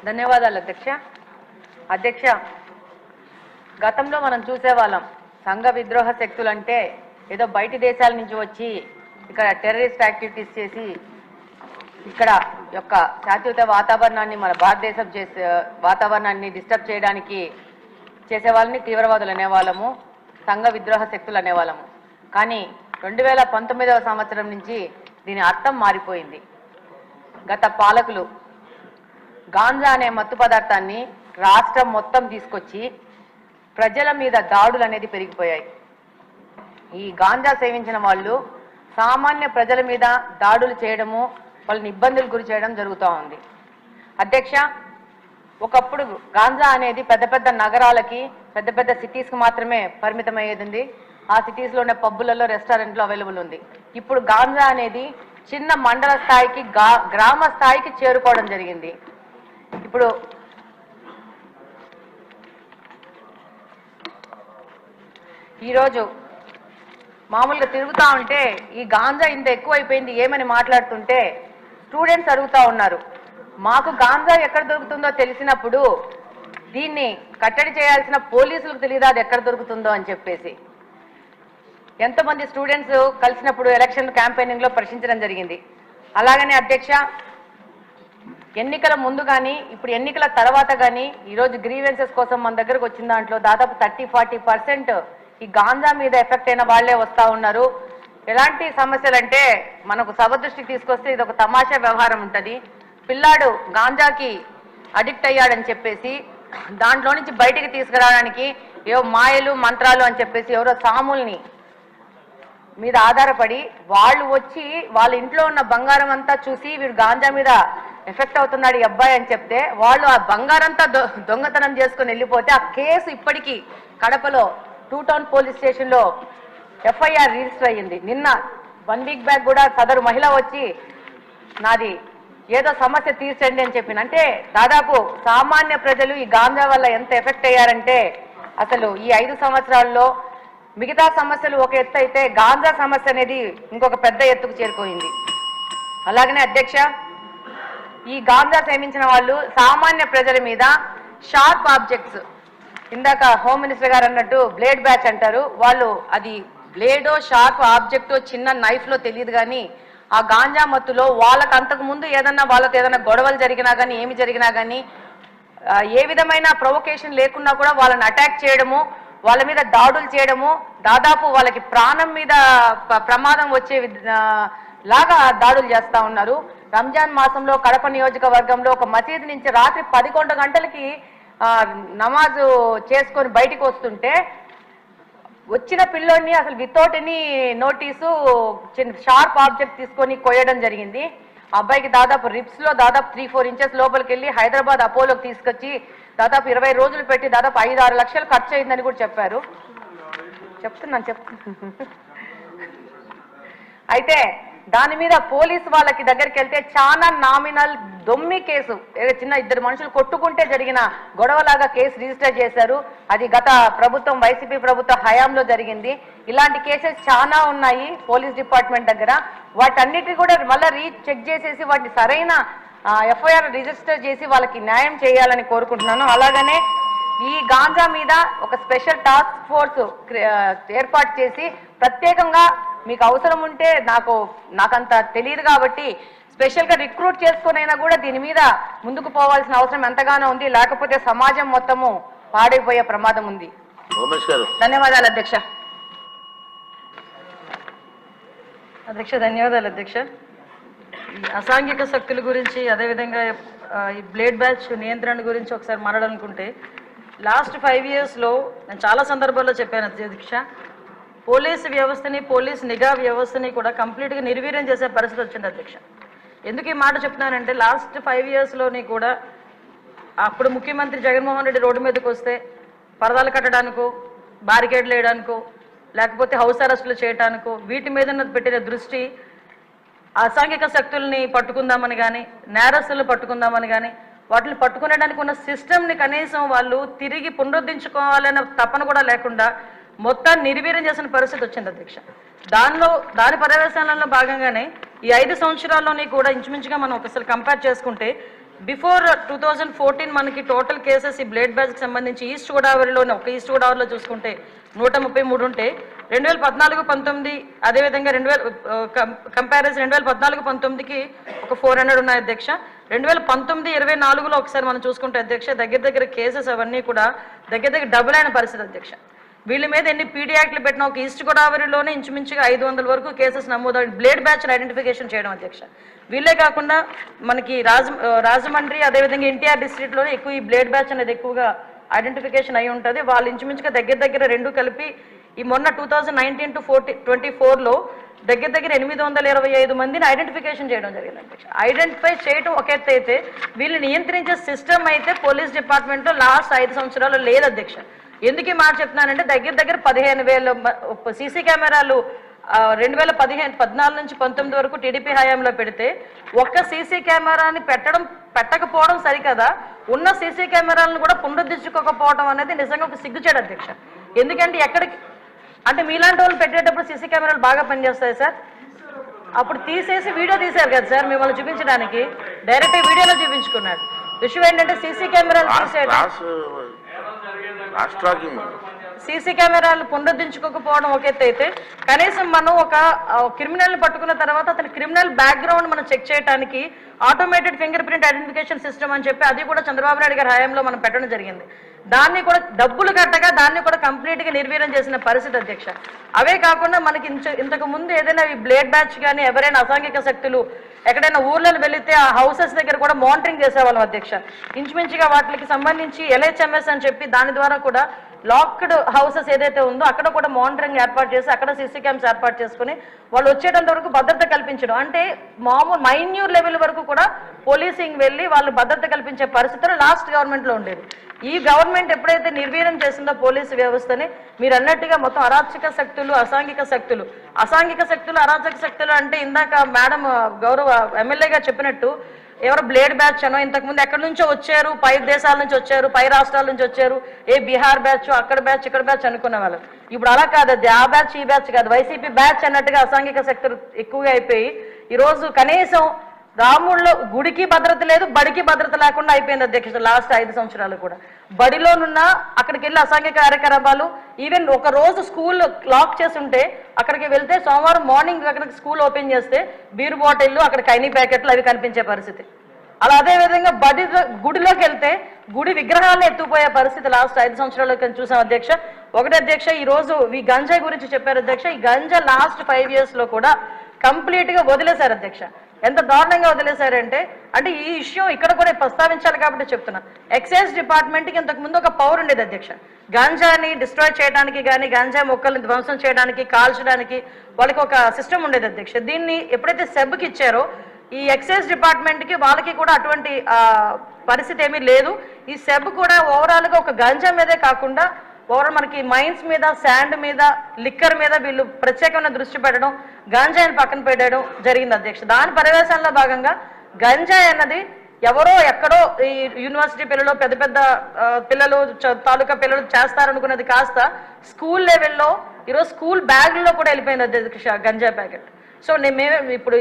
ధన్యవాదాలు అధ్యక్ష. గతంలో మనం చూసేవాళ్ళం సంఘ విద్రోహ శక్తులు అంటే ఏదో బయటి దేశాల నుంచి వచ్చి ఇక్కడ టెర్రరిస్ట్ యాక్టివిటీస్ చేసి ఇక్కడ యొక్క శాశ్వత వాతావరణాన్ని మన భారతదేశం వాతావరణాన్ని డిస్టర్బ్ చేయడానికి చేసే వాళ్ళని తీవ్రవాదులు అనేవాళ్ళము, సంఘ విద్రోహ శక్తులు అనేవాళ్ళము. కానీ 2019వ సంవత్సరం నుంచి దీని అర్థం మారిపోయింది. గత పాలకులు గాంజా అనే మత్తు పదార్థాన్ని రాష్ట్రం మొత్తం తీసుకొచ్చి ప్రజల మీద దాడులు అనేది పెరిగిపోయాయి. ఈ గాంజా సేవించిన వాళ్ళు సామాన్య ప్రజల మీద దాడులు చేయడము, వాళ్ళని ఇబ్బందులు గురి చేయడం జరుగుతూ ఉంది. అధ్యక్ష, ఒకప్పుడు గాంజా అనేది పెద్ద పెద్ద నగరాలకి, పెద్ద పెద్ద సిటీస్కి మాత్రమే పరిమితమయ్యేది ఉంది. ఆ సిటీస్లోనే పబ్బులలో, రెస్టారెంట్లో అవైలబుల్ ఉంది. ఇప్పుడు గాంజా అనేది చిన్న మండల స్థాయికి, గ్రామ స్థాయికి చేరుకోవడం జరిగింది. ఇప్పుడు ఈరోజు మామూలుగా తిరుగుతూ ఉంటే ఈ గాంజా ఇంత ఎక్కువైపోయింది ఏమని మాట్లాడుతుంటే స్టూడెంట్స్ అడుగుతూ ఉన్నారు, మాకు గాంజా ఎక్కడ దొరుకుతుందో తెలిసినప్పుడు దీన్ని కట్టడి చేయాల్సిన పోలీసులకు తెలియదు అది ఎక్కడ దొరుకుతుందో అని చెప్పేసి. ఎంతోమంది స్టూడెంట్స్ కలిసినప్పుడు ఎలక్షన్ క్యాంపెయినింగ్లో ప్రశ్నించడం జరిగింది. అలాగనే అధ్యక్ష, ఎన్నికల ముందు కానీ ఇప్పుడు ఎన్నికల తర్వాత కానీ ఈరోజు గ్రీవెన్సెస్ కోసం మన దగ్గరకు వచ్చిన దాంట్లో దాదాపు 30-40% ఈ గాంజా మీద ఎఫెక్ట్ అయిన వాళ్లే వస్తూ ఉన్నారు. ఎలాంటి సమస్యలు అంటే మనకు సభ దృష్టికి తీసుకొస్తే ఇది ఒక తమాషా వ్యవహారం ఉంటుంది. పిల్లాడు గాంజాకి అడిక్ట్ అయ్యాడని చెప్పేసి దాంట్లో నుంచి బయటికి తీసుకురావడానికి ఏవో మాయలు మంత్రాలు అని చెప్పేసి ఎవరో సాముల్ని మీద ఆధారపడి వాళ్ళు వచ్చి వాళ్ళ ఇంట్లో ఉన్న బంగారం అంతా చూసి వీడు గాంజా మీద ఎఫెక్ట్ అవుతున్నాడు ఈ అబ్బాయి అని చెప్తే వాళ్ళు ఆ బంగారంతా దొంగతనం చేసుకుని వెళ్ళిపోతే ఆ కేసు ఇప్పటికీ కడపలో 2 టౌన్ పోలీస్ స్టేషన్లో FIR రిజిస్టర్ అయ్యింది. నిన్న 1 వీక్ బ్యాక్ కూడా సదరు మహిళ వచ్చి నాది ఏదో సమస్య తీర్చండి అని చెప్పింది. అంటే దాదాపు సామాన్య ప్రజలు ఈ గాంజా వల్ల ఎంత ఎఫెక్ట్ అయ్యారంటే అసలు ఈ 5 సంవత్సరాల్లో మిగతా సమస్యలు ఒక ఎత్తు అయితే గాంజా సమస్య అనేది ఇంకొక పెద్ద ఎత్తుకు చేరుకోయింది. అలాగనే అధ్యక్ష, ఈ గాంజా సేవించిన వాళ్ళు సామాన్య ప్రజల మీద షార్ప్ ఆబ్జెక్ట్స్, ఇందాక హోమ్ మినిస్టర్ గారు అన్నట్టు బ్లేడ్ బ్యాచ్ అంటారు, వాళ్ళు అది బ్లేడో షార్ప్ ఆబ్జెక్టో చిన్న నైఫ్లో తెలియదు కానీ ఆ గాంజా మత్తులో వాళ్ళకు అంతకు ముందు వాళ్ళతో ఏదైనా గొడవలు జరిగినా కానీ ఏమి జరిగినా కానీ ఏ విధమైన ప్రొవొకేషన్ లేకున్నా కూడా వాళ్ళని అటాక్ చేయడము, వాళ్ళ మీద దాడులు చేయడము, దాదాపు వాళ్ళకి ప్రాణం మీద ప్రమాదం వచ్చే లాగా దాడులు చేస్తూ ఉన్నారు. రంజాన్ మాసంలో కడప నియోజకవర్గంలో ఒక మసీదు నుంచి రాత్రి 11 గంటలకి నమాజు చేసుకొని బయటికి వస్తుంటే వచ్చిన పిల్లోడిని అసలు without any notice sharp object తీసుకొని కొయ్యడం జరిగింది. అబ్బాయికి దాదాపు రిప్స్లో దాదాపు 3-4 ఇంచెస్ లోపలికి వెళ్ళి హైదరాబాద్ అపోలోకి తీసుకొచ్చి దాదాపు 20 రోజులు పెట్టి దాదాపు 5-6 లక్షలు ఖర్చు అయిందని కూడా చెప్పారు. చెప్తున్నాను. అయితే దాని మీద పోలీసు వాళ్ళకి దగ్గరికి వెళ్తే చాలా నామినల్ దొమ్మి కేసు, చిన్న 2 మనుషులు కొట్టుకుంటే జరిగిన గొడవలాగా కేసు రిజిస్టర్ చేశారు. అది గత ప్రభుత్వం వైసీపీ ప్రభుత్వ హయాంలో జరిగింది. ఇలాంటి కేసెస్ చాలా ఉన్నాయి పోలీస్ డిపార్ట్మెంట్ దగ్గర. వాటన్నిటి కూడా మళ్ళీ చెక్ చేసేసి వాటిని సరైన FIR రిజిస్టర్ చేసి వాళ్ళకి న్యాయం చేయాలని కోరుకుంటున్నాను. అలాగనే ఈ గాంజా మీద ఒక స్పెషల్ టాస్క్ ఫోర్స్ ఏర్పాటు చేసి ప్రత్యేకంగా మీకు అవసరం ఉంటే నాకంత తెలియదు కాబట్టి స్పెషల్గా రిక్రూట్ చేసుకునైనా కూడా దీని మీద ముందుకు పోవాల్సిన అవసరం ఎంతగానో ఉంది. లేకపోతే సమాజం మొత్తము పాడైపోయే ప్రమాదం ఉంది. ధన్యవాదాలు అధ్యక్ష. ధన్యవాదాలు అధ్యక్ష. ఈ అసాంఘిక శక్తుల గురించి అదేవిధంగా ఈ బ్లేడ్ బ్యాచ్ నియంత్రణ గురించి ఒకసారి మాట్లాడాలనుకుంటే లాస్ట్ 5 ఇయర్స్లో నేను చాలా సందర్భాల్లో చెప్పాను అధ్యక్ష, పోలీసు వ్యవస్థని, పోలీస్ నిఘా వ్యవస్థని కూడా కంప్లీట్గా నిర్వీర్యం చేసే పరిస్థితి వచ్చింది అధ్యక్ష. ఎందుకు ఈ మాట చెప్తున్నానంటే లాస్ట్ 5 ఇయర్స్లోని కూడా అప్పుడు ముఖ్యమంత్రి జగన్మోహన్ రెడ్డి రోడ్డు మీదకి వస్తే పరదాలు కట్టడానికో, బారికేడ్లు వేయడానికో, లేకపోతే హౌస్ అరెస్టులు చేయడానికో వీటి మీద పెట్టిన దృష్టి అసాంఘిక శక్తుల్ని పట్టుకుందామని కానీ, నేరస్తులను పట్టుకుందామని కానీ, వాటిని పట్టుకునేడానికి ఉన్న సిస్టమ్ని కనీసం వాళ్ళు తిరిగి పునరుద్ధరించుకోవాలన్న తపన కూడా లేకుండా మొత్తం నిర్వీర్యం చేసిన పరిస్థితి వచ్చింది అధ్యక్ష. దాని పర్యవేక్షణలో భాగంగానే ఈ 5 సంవత్సరాల్లోని కూడా ఇంచుమించుగా మనం ఒకసారి కంపేర్ చేసుకుంటే బిఫోర్ 2014 మనకి టోటల్ కేసెస్ ఈ బ్లేడ్ బ్యాచ్కి సంబంధించి ఈస్ట్ గోదావరిలోనే ఒక ఈస్ట్ గోదావరిలో చూసుకుంటే 133 ఉంటే 2014-19 అదేవిధంగా 2014-19కి ఒక 400 ఉన్నాయి అధ్యక్ష. 2019-24లో ఒకసారి మనం చూసుకుంటే అధ్యక్ష దగ్గర కేసెస్ అవన్నీ కూడా దగ్గర డబుల్ అయిన పరిస్థితి అధ్యక్ష. వీళ్ళ మీద ఎన్ని పీడీ యాక్ట్లు పెట్టినా ఒక ఈస్ట్ గోదావరిలోనే ఇంచుమించుగా 500 వరకు కేసెస్ నమోదు బ్లేడ్ బ్యాచ్ ఐడెంటిఫికేషన్ చేయడం అధ్యక్ష. వీళ్ళే కాకుండా మనకి రాజమండ్రి అదేవిధంగా ఎన్టీఆర్ డిస్ట్రిక్ట్లోనే ఎక్కువ ఈ బ్లేడ్ బ్యాచ్ అనేది ఎక్కువగా ఐడెంటిఫికేషన్ అయి ఉంటుంది. వాళ్ళు ఇంచుమించుగా దగ్గర రెండు కలిపి ఈ మొన్న 2019-24లో దగ్గర 825 మందిని ఐడెంటిఫికేషన్ చేయడం జరిగింది అధ్యక్ష. ఐడెంటిఫై చేయడం ఒక ఎత్తు అయితే వీళ్ళు నియంత్రించే సిస్టమ్ అయితే పోలీస్ డిపార్ట్మెంట్లో లాస్ట్ 5 సంవత్సరాలు లేదు అధ్యక్ష. ఎందుకు ఈ మాట చెప్తున్నానంటే దగ్గర 15,000 సీసీ కెమెరాలు 2014-19 వరకు టీడీపీ హయాంలో పెడితే ఒక్క సీసీ కెమెరాని పెట్టకపోవడం సరికదా, ఉన్న సీసీ కెమెరాలను కూడా పునరుద్ధరించుకోకపోవడం అనేది నిజంగా ఒక సిగ్గుచేడు అధ్యక్ష. ఎందుకంటే ఎక్కడికి అంటే మీలాంటి వాళ్ళు పెట్టేటప్పుడు సీసీ కెమెరాలు బాగా పనిచేస్తాయి సార్. అప్పుడు తీసేసి వీడియో తీశారు కదా సార్ మిమ్మల్ని చూపించడానికి, డైరెక్ట్ వీడియోలో చూపించుకున్నారు. విషయం ఏంటంటే సీసీ కెమెరాలు తీసేయడం, సీసీ కెమెరాలు పునరుద్ధరించుకోకపోవడం ఒక ఎత్తు అయితే కనీసం మనం ఒక క్రిమినల్ని పట్టుకున్న తర్వాత అతని క్రిమినల్ బ్యాక్గ్రౌండ్ మనం చెక్ చేయడానికి automated finger print identification system అని చెప్పి అది కూడా చంద్రబాబు నాయుడు గారి హయాంలో మనం పెట్టడం జరిగింది. దాన్ని కూడా డబ్బులు కట్టగా దాన్ని కూడా కంప్లీట్గా నిర్వీర్యం చేసిన పరిస్థితి అధ్యక్ష. అవే కాకుండా మనకి ఇంతకు ముందు ఏదైనా ఈ బ్లేడ్ బ్యాచ్ కానీ ఎవరైనా అసాంఘిక శక్తులు ఎక్కడైనా ఊర్లలో వెళితే ఆ హౌసెస్ దగ్గర కూడా మానిటరింగ్ చేసేవాళ్ళం అధ్యక్ష. ఇంచుమించుగా వాటికి సంబంధించి LHMS అని చెప్పి దాని ద్వారా కూడా లాక్డ్ హౌసెస్ ఏదైతే ఉందో అక్కడ కూడా మానిటరింగ్ ఏర్పాటు చేసి అక్కడ సీసీ క్యామ్స్ ఏర్పాటు చేసుకుని వాళ్ళు వచ్చేటంత వరకు భద్రత కల్పించడం, అంటే మామూలు మైన్యూర్ లెవెల్ వరకు కూడా పోలీసింగ్ వెళ్ళి వాళ్ళు భద్రత కల్పించే పరిస్థితులు లాస్ట్ గవర్నమెంట్లో ఉండేది. ఈ గవర్నమెంట్ ఎప్పుడైతే నిర్వీర్యం చేసిందో పోలీసు వ్యవస్థని, మీరు అన్నట్టుగా మొత్తం అరాచక శక్తులు అసాంఘిక శక్తులు అరాచక శక్తులు అంటే ఇందాక మేడం గౌరవ ఎమ్మెల్యేగా చెప్పినట్టు ఎవరో బ్లేడ్ బ్యాచ్ అనో ఇంతకుముందు ఎక్కడి నుంచో వచ్చారు, పై దేశాల నుంచి వచ్చారు, పై రాష్ట్రాల నుంచి వచ్చారు, బీహార్ బ్యాచ్ అక్కడ బ్యాచ్ ఇక్కడ బ్యాచ్ అనుకునే వాళ్ళు. ఇప్పుడు అలా కాదు, అది ఆ బ్యాచ్ ఈ బ్యాచ్ కాదు, వైసీపీ బ్యాచ్ అన్నట్టుగా అసాంఘిక శక్తులు ఎక్కువగా అయిపోయి ఈరోజు కనీసం రాముల్లో గుడికి భద్రత లేదు, బడికి భద్రత లేకుండా అయిపోయింది అధ్యక్ష. లాస్ట్ 5 సంవత్సరాలు కూడా బడిలోనున్న అక్కడికి వెళ్ళి అసాంఘిక కార్యకలాపాలు, ఈవెన్ ఒక రోజు స్కూల్ లాక్ చేసి ఉంటే అక్కడికి వెళ్తే సోమవారం మార్నింగ్ అక్కడికి స్కూల్ ఓపెన్ చేస్తే బీరు బాటిళ్ళు అక్కడ కైనీ ప్యాకెట్లు అవి కనిపించే పరిస్థితి. అలా అదేవిధంగా గుడిలోకి వెళ్తే గుడి విగ్రహాలను ఎత్తుకుపోయే పరిస్థితి లాస్ట్ 5 సంవత్సరాలు చూసాం అధ్యక్ష. ఒకటి అధ్యక్ష, ఈ రోజు ఈ గంజాయి గురించి చెప్పారు అధ్యక్ష. ఈ గంజా లాస్ట్ 5 yearsలో కూడా కంప్లీట్గా వదిలేశారు అధ్యక్ష. ఎంత దారుణంగా వదిలేశారంటే, అంటే ఈ విషయం ఇక్కడ కూడా ప్రస్తావించాలి కాబట్టి చెప్తున్నా. ఎక్సైజ్ డిపార్ట్మెంట్కి ఇంతకుముందు ఒక పవర్ ఉండేది అధ్యక్ష. గాంజాని డిస్ట్రాయ్ చేయడానికి కానీ గాంజా మొక్కల్ని ధ్వంసం చేయడానికి కాల్చడానికి వాళ్ళకి ఒక సిస్టమ్ ఉండేది అధ్యక్ష. దీన్ని ఎప్పుడైతే సెబ్కి ఇచ్చారో ఈ ఎక్సైజ్ డిపార్ట్మెంట్కి వాళ్ళకి కూడా అటువంటి పరిస్థితి ఏమీ లేదు. ఈ సెబ్ కూడా ఓవరాల్గా ఒక గంజా మీదే కాకుండా ఓవరాల్ మనకి మైన్స్ మీద, శాండ్ మీద, లిక్కర్ మీద వీళ్ళు ప్రత్యేకమైన దృష్టి పెట్టడం, గంజాయిని పక్కన పెట్టడం జరిగింది అధ్యక్ష. దాని పర్యవేక్షణలో భాగంగా గంజాయి అన్నది ఎవరో ఎక్కడో ఈ యూనివర్సిటీ పిల్లలు పెద్ద పిల్లలు తాలూకా పిల్లలు చేస్తారనుకున్నది కాస్త స్కూల్ లెవెల్లో ఈరోజు స్కూల్ బ్యాగ్లో కూడా వెళ్ళిపోయింది అధ్యక్ష గంజాయి ప్యాకెట్. సో మేము ఇప్పుడు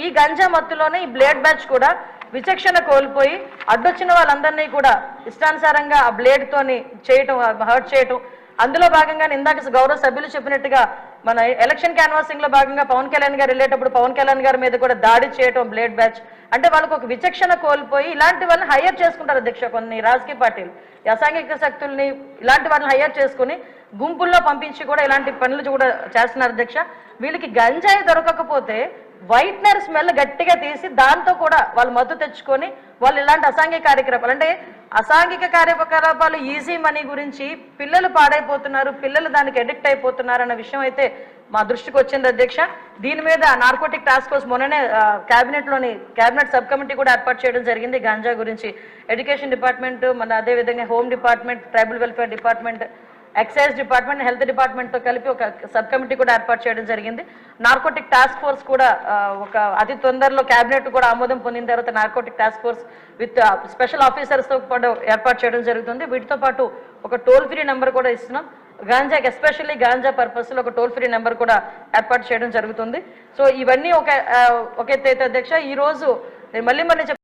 ఈ గంజా మత్తులోనే ఈ బ్లేడ్ బ్యాచ్ కూడా విచక్షణ కోల్పోయి అడ్డొచ్చిన వాళ్ళందరినీ కూడా ఇష్టానుసారంగా ఆ బ్లేడ్తోని చేయటం, హర్ట్ చేయటం. అందులో భాగంగానే ఇందాక గౌరవ సభ్యులు చెప్పినట్టుగా మన ఎలక్షన్ క్యాన్వాసింగ్ లో భాగంగా పవన్ కళ్యాణ్ గారు వెళ్ళేటప్పుడు పవన్ కళ్యాణ్ గారి మీద కూడా దాడి చేయటం బ్లేడ్ బ్యాచ్. అంటే వాళ్ళకు ఒక విచక్షణ కోల్పోయి ఇలాంటి వాళ్ళని హైయర్ చేసుకుంటారు అధ్యక్ష. కొన్ని రాజకీయ పార్టీలు అసాంఘిక శక్తుల్ని ఇలాంటి వాళ్ళని హైయర్ చేసుకుని గుంపుల్లో పంపించి కూడా ఇలాంటి పనులు కూడా చేస్తున్నారు అధ్యక్ష. వీళ్ళకి గంజాయి దొరకకపోతే వైట్నర్ స్మెల్ గట్టిగా తీసి దాంతో కూడా వాళ్ళు మత్తు తెచ్చుకొని వాళ్ళు ఇలాంటి అసాంఘిక కార్యకలాపాలు, అంటే అసాంఘిక కార్యకలాపాలు ఈజీ మనీ గురించి పిల్లలు పాడైపోతున్నారు, పిల్లలు దానికి అడిక్ట్ అయిపోతున్నారు అన్న విషయం అయితే మా దృష్టికి వచ్చింది అధ్యక్ష. దీని మీద నార్కోటిక్ టాస్క్ ఫోర్స్ మొన్ననే క్యాబినెట్ సబ్ కమిటీ కూడా ఏర్పాటు చేయడం జరిగింది. గాంజా గురించి ఎడ్యుకేషన్ డిపార్ట్మెంట్, మన అదేవిధంగా home department, tribal welfare department, excise department, health డిపార్ట్మెంట్తో కలిపి ఒక సబ్ కమిటీ కూడా ఏర్పాటు చేయడం జరిగింది. నార్కోటిక్ టాస్క్ ఫోర్స్ కూడా ఒక అతి తొందరలో క్యాబినెట్ కూడా ఆమోదం పొందిన తర్వాత narcotic task force with special ఆఫీసర్స్తో పాటు ఏర్పాటు చేయడం జరుగుతుంది. వీటితో పాటు ఒక టోల్ ఫ్రీ నెంబర్ కూడా ఇస్తున్నాం. గాంజాకి ఎస్పెషల్లీ గాంజా పర్పస్లో ఒక టోల్ ఫ్రీ నెంబర్ కూడా ఏర్పాటు చేయడం జరుగుతుంది. సో ఇవన్నీ ఒక ఎత్తు అయితే అధ్యక్ష. ఈరోజు నేను మళ్ళీ